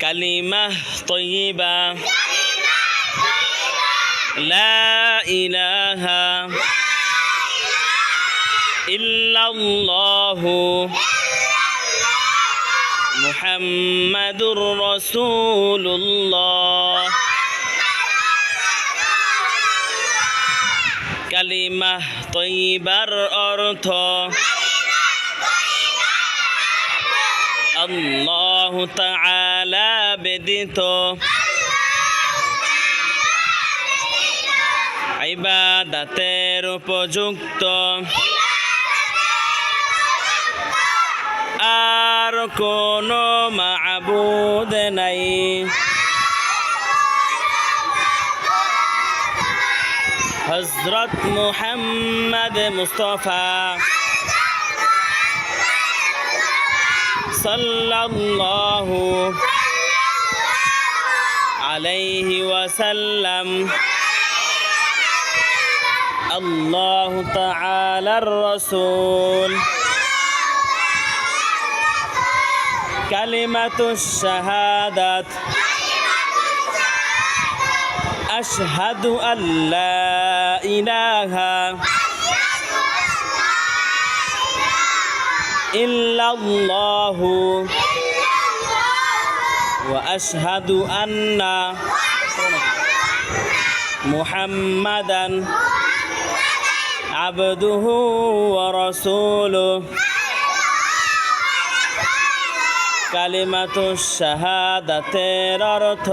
كلمة طيبة لا إله إلا الله محمد رسول الله কালিমা তৈবার অর্থ আল্লাহ তাআলা ব্যতীত ইবাদতের উপযুক্ত আর কোনো মাবুদ নাই। হযরত মুহাম্মদ মুস্তাফা সাল্লাল্লাহু আলাইহি ওয়াসাল্লাম আল্লাহু তাআলার রাসূল। কালিমাতুশ শাহাদাত আশহাদু আল্লা ইলাহা ইল্লাল্লাহু ওয়া আশহাদু আন্না মুহাম্মাদান আবদুহু ওয়া রাসূলুহু। কালিমাতুশ শাহাদাতের অর্থ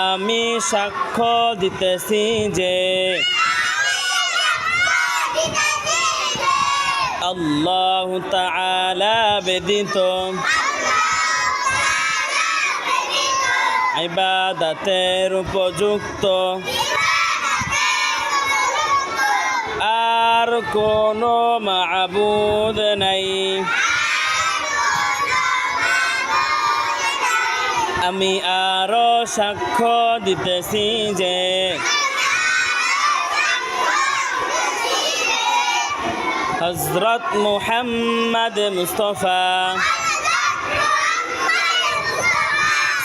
আমি সাক্ষ্য দিতেছি যে আল্লাহ তাআলা ব্যতীত ইবাদতের উপযুক্ত আর কোনো মাবুদ নাই। আমি আরো সাক্ষ্য দিতেছি যে হযরত মুহাম্মদ মুস্তাফা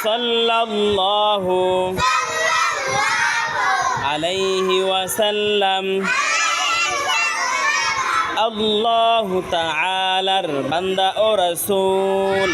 সাল্লাল্লাহু আলাইহি ওয়াসাল্লাম আল্লাহু তাআলার বান্দা ও রাসূল।